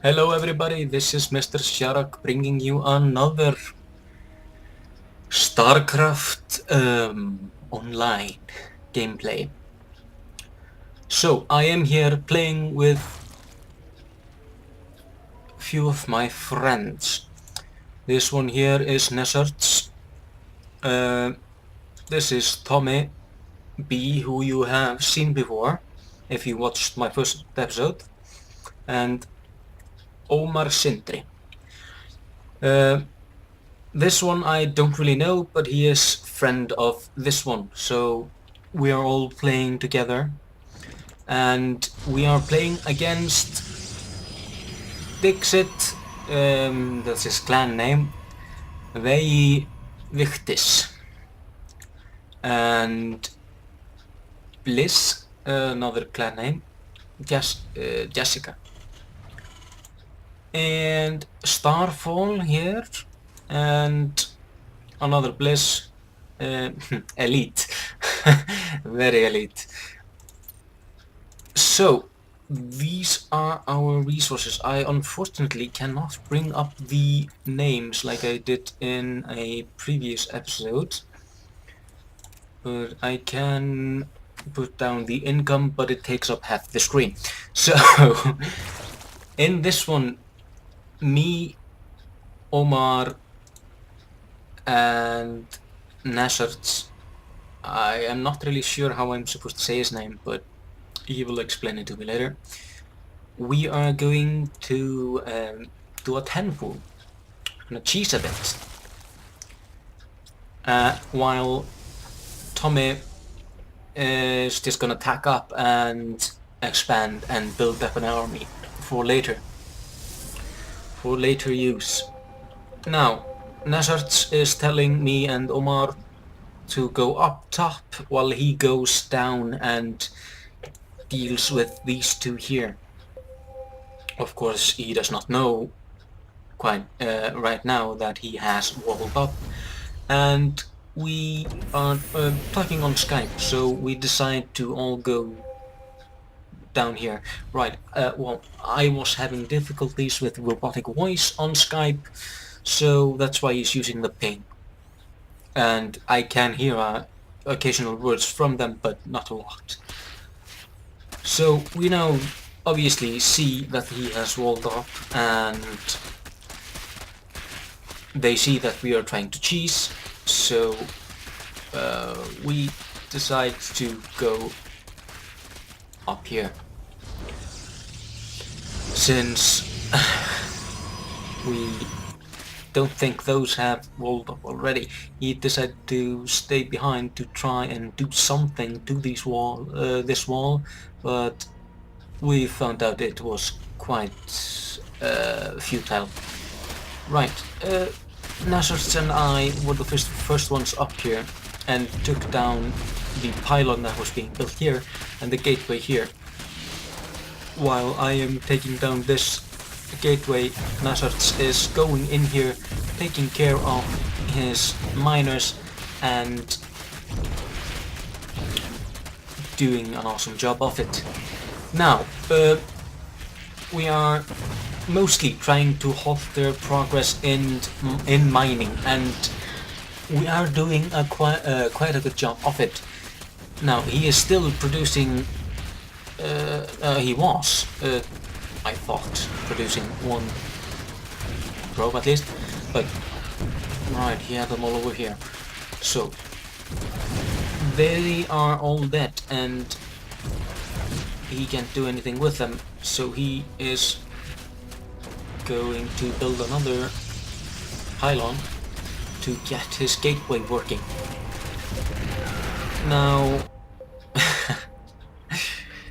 Hello everybody, this is Mrsjarok bringing you another Starcraft Online gameplay. So I am here playing with a few of my friends. This one here is Mrsjarok. This is Tommy B, who you have seen before if you watched my first episode, and Omar Sindri. This one I don't really know, but he is friend of this one, so we are all playing together, and we are playing against Dixit, that's his clan name, Vei Victis, and Bliss, another clan name, Jessica, and Starfall here, and another Bliss, elite, very elite. So these are our resources. I unfortunately cannot bring up the names like I did in a previous episode, but I can put down the income, but it takes up half the screen. So in this one, me, Omar, and Nasert, I am not really sure how I'm supposed to say his name, but he will explain it to me later. We are going to do a 10 pool. Gonna cheese a bit. While Tommy is just gonna tack up and expand and build up an army for later. For later use. Now, Nazarth is telling me and Omar to go up top while he goes down and deals with these two here. Of course, he does not know quite right now that he has walled up, and we are talking on Skype, so we decide to all go down here. Right, well, I was having difficulties with robotic voice on Skype, so that's why he's using the ping. And I can hear occasional words from them, but not a lot. So we now obviously see that he has walled up, and they see that we are trying to cheese, so we decide to go up here. Since we don't think those have walled up already, he decided to stay behind to try and do something to this wall, but we found out it was quite futile. Right, Nassos and I were the first ones up here and took down the pylon that was being built here and the gateway here. While I am taking down this gateway, Nassos is going in here, taking care of his miners and doing an awesome job of it. Now, we are mostly trying to halt their progress in mining, and we are doing quite a good job of it. Now he is still producing. He was, I thought, producing one probe at least, but right, he had them all over here. So they are all dead, and he can't do anything with them. So he is going to build another pylon to get his gateway working. Now,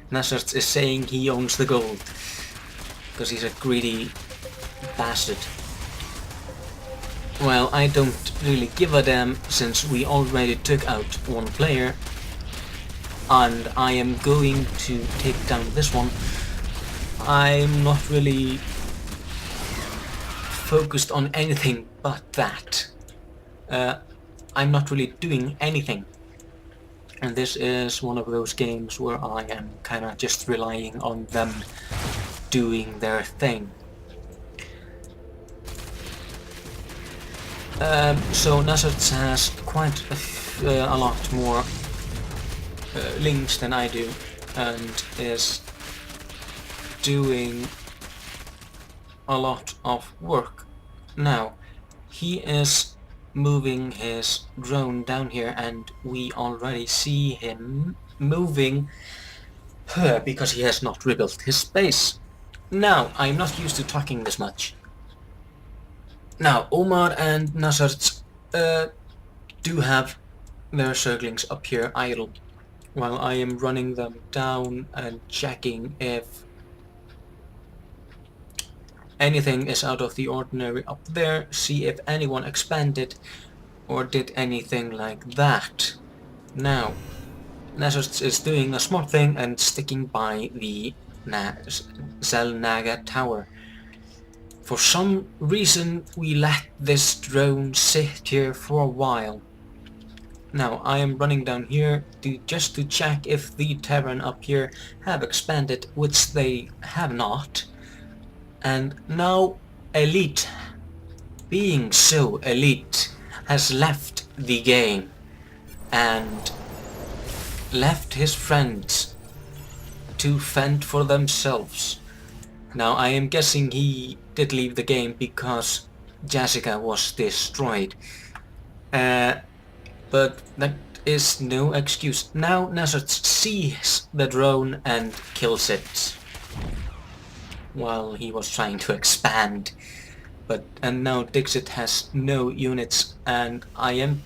Nasert is saying he owns the gold, because he's a greedy bastard. Well, I don't really give a damn, since we already took out one player, and I am going to take down this one. I'm not really focused on anything but that. I'm not really doing anything. And this is one of those games where I am kinda just relying on them doing their thing. So Nazareth has quite a lot more links than I do, and is doing a lot of work. Now, he is moving his drone down here, and we already see him moving because he has not rebuilt his base. Now, I'm not used to talking this much. Now, Omar and Nazareth do have their circlings up here idle, while I am running them down and checking if anything is out of the ordinary up there, see if anyone expanded or did anything like that. Now, Nazareth is doing a smart thing and sticking by the Zelnaga tower. For some reason, we let this drone sit here for a while. Now, I am running down here just to check if the Terran up here have expanded, which they have not. And now, Elite, being so elite, has left the game and left his friends to fend for themselves. Now, I am guessing he did leave the game because Jessica was destroyed. But that is no excuse. Now Nazareth sees the drone and kills it while he was trying to expand. And now Dixit has no units, and I am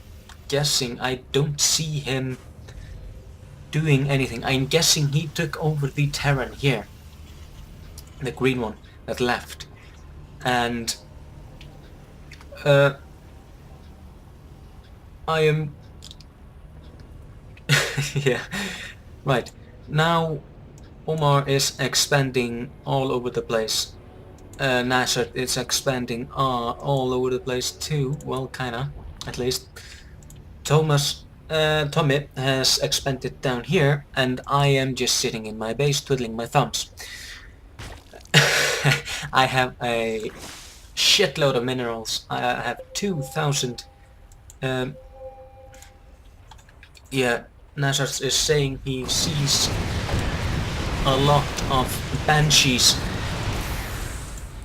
guessing I don't see him doing anything. I'm guessing he took over the Terran here, the green one that left, and I am yeah, right. Now Omar is expanding all over the place. Nasser is expanding all over the place too. Well, kinda, at least. Tommy has expanded down here, and I am just sitting in my base twiddling my thumbs. I have a shitload of minerals. I have 2,000. Yeah, Nasser is saying he sees a lot of banshees.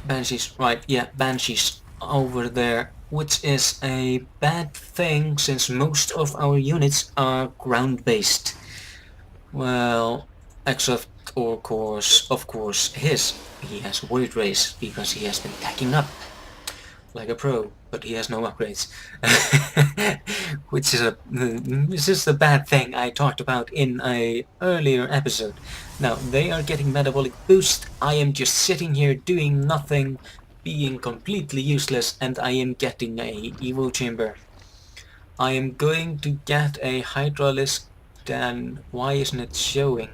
Banshees, right, yeah, banshees over there, which is a bad thing since most of our units are ground-based. Well, except of course he has Void Race because he has been tacking up like a pro, but he has no upgrades. Which is the bad thing I talked about in a earlier episode. Now, they are getting metabolic boost, I am just sitting here doing nothing, being completely useless, and I am getting a Evo Chamber. I am going to get a Hydralisk, then why isn't it showing?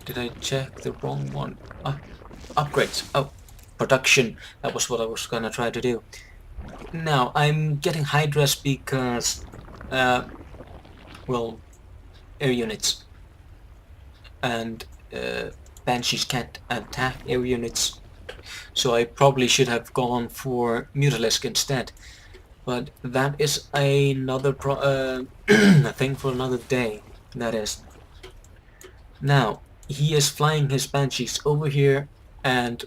Did I check the wrong one? Upgrades. Oh, production. That was what I was gonna try to do. Now, I'm getting Hydras because, well, air units. And Banshees can't attack air units. So I probably should have gone for Mutalisk instead. But that is another a thing for another day, that is. Now, he is flying his Banshees over here, and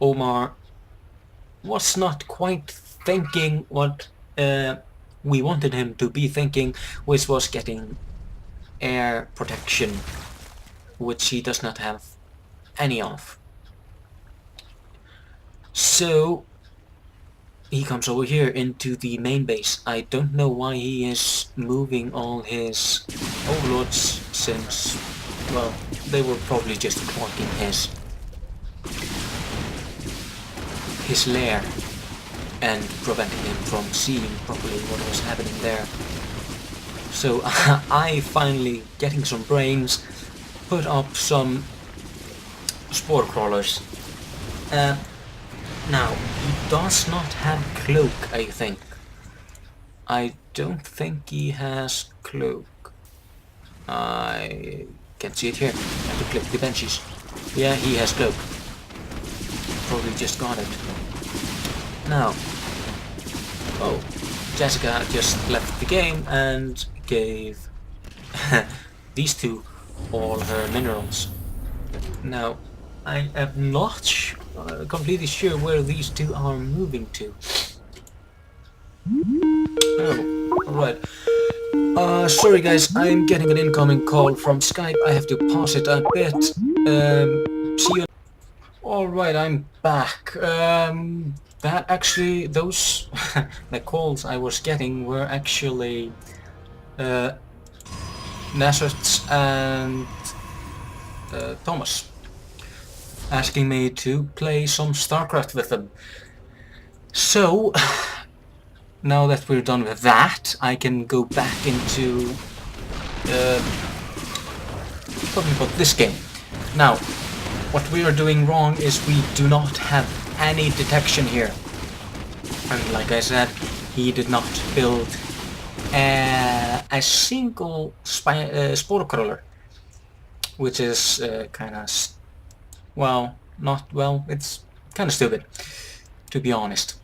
Omar was not quite thinking what we wanted him to be thinking, which was getting air protection, which he does not have any of. So he comes over here into the main base. I don't know why he is moving all his overlords, since, well, they were probably just blocking his lair and preventing him from seeing properly what was happening there. So I finally, getting some brains, put up some spore crawlers. Now, he does not have cloak, I think. I don't think he has cloak. I can see it here. I have to click the benches. Yeah, he has cloak. Probably just got it. Now, Oh, Jessica just left the game and gave these two all her minerals. Now, I am not completely sure where these two are moving to. Oh, alright. Sorry guys, I'm getting an incoming call from Skype. I have to pause it a bit. See you. Alright, I'm back. That actually, those the calls I was getting were actually Nasert and Thomas asking me to play some Starcraft with them. So, now that we're done with that, I can go back into talking about this game. Now, what we are doing wrong is we do not have any detection here. And like I said, he did not build a single spore crawler, which is kind of, well, not, well, it's kind of stupid, to be honest.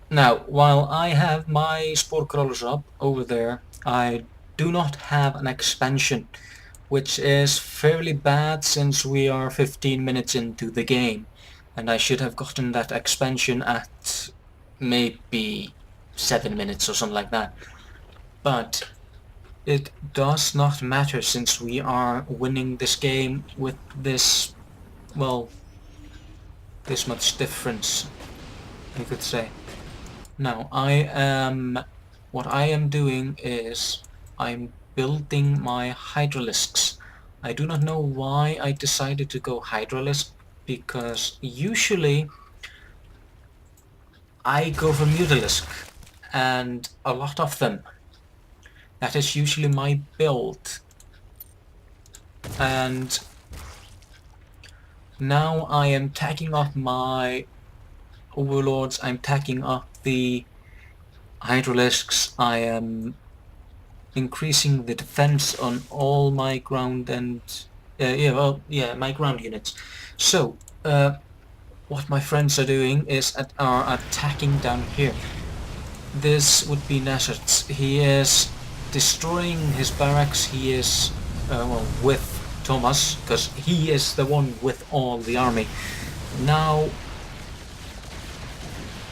Now, while I have my spore crawlers up over there, I do not have an expansion, which is fairly bad since we are 15 minutes into the game, and I should have gotten that expansion at maybe 7 minutes or something like that. But it does not matter since we are winning this game with this, well, this much difference, you could say. Now, what I am doing is I'm building my hydralisks. I do not know why I decided to go hydralisk, because usually I go for mutalisk, and a lot of them. That is usually my build. And now I am tagging up my overlords, I'm tagging up the hydralisks, I am increasing the defense on all my ground and my ground units. So what my friends are doing is are attacking down here. This would be Nassert's. He is destroying his barracks. He is well, with Thomas, because he is the one with all the army. Now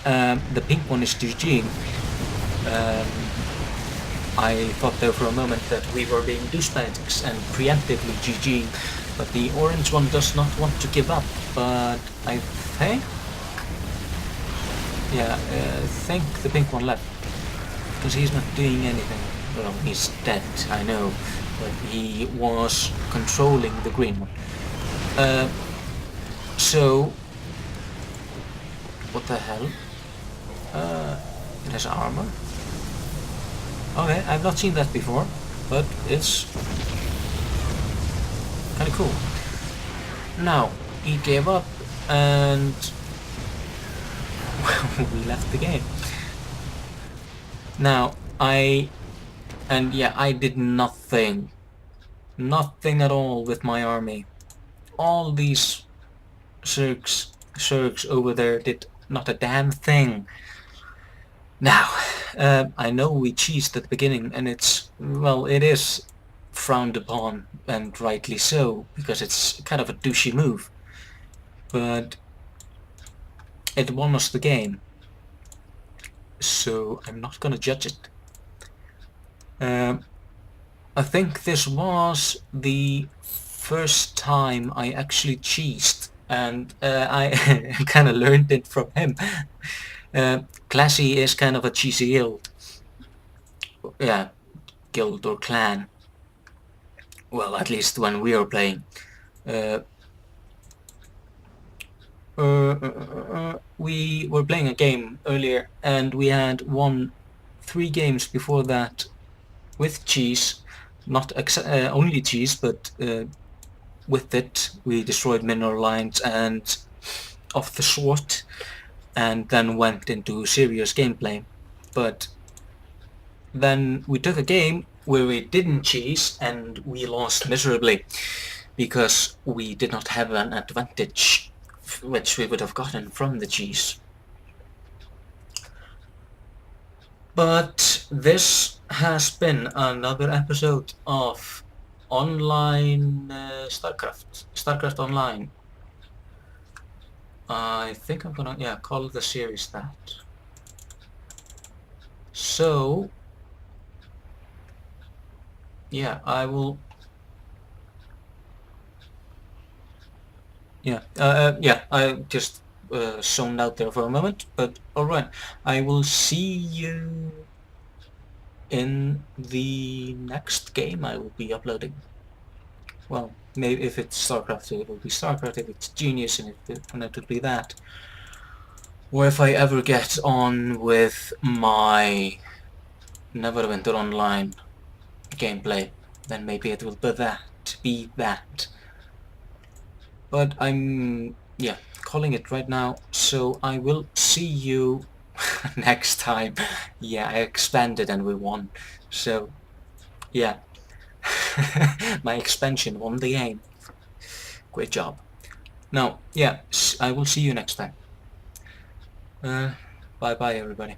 the pink one is GG. I thought there for a moment that we were being douchebags and preemptively GG, but the orange one does not want to give up. But I think, yeah, I think the pink one left, because he's not doing anything. Well, he's dead, I know, but he was controlling the green one. So, what the hell? It has armor. Okay, I've not seen that before, but it's kind of cool. Now, he gave up, and we left the game. Now, I did nothing at all with my army. All these Zergs over there did not a damn thing. Now, I know we cheesed at the beginning, and it's, well, it is frowned upon, and rightly so, because it's kind of a douchey move. But it won us the game, so I'm not gonna judge it. I think this was the first time I actually cheesed, and I kind of learned it from him. Classy is kind of a cheesy guild. Yeah, guild or clan. Well, at least when we are playing. We were playing a game earlier, and we had won 3 games before that with cheese. Not only cheese, but with it we destroyed mineral lines and of the sort, and then went into serious gameplay. But then we took a game where we didn't cheese, and we lost miserably because we did not have an advantage which we would have gotten from the cheese. But this has been another episode of online Starcraft Online. I think I'm gonna call the series that. So yeah, I will. I just zoned out there for a moment, but alright. I will see you in the next game I will be uploading. Well, maybe if it's Starcraft, it will be Starcraft. If it's Genius, and it will be that. Or if I ever get on with my Neverwinter Online gameplay, then maybe it will be that. But I'm calling it right now, so I will see you next time. Yeah, I expanded and we won. So yeah, my expansion won the game. Great job. Now, yeah, I will see you next time. Bye bye everybody.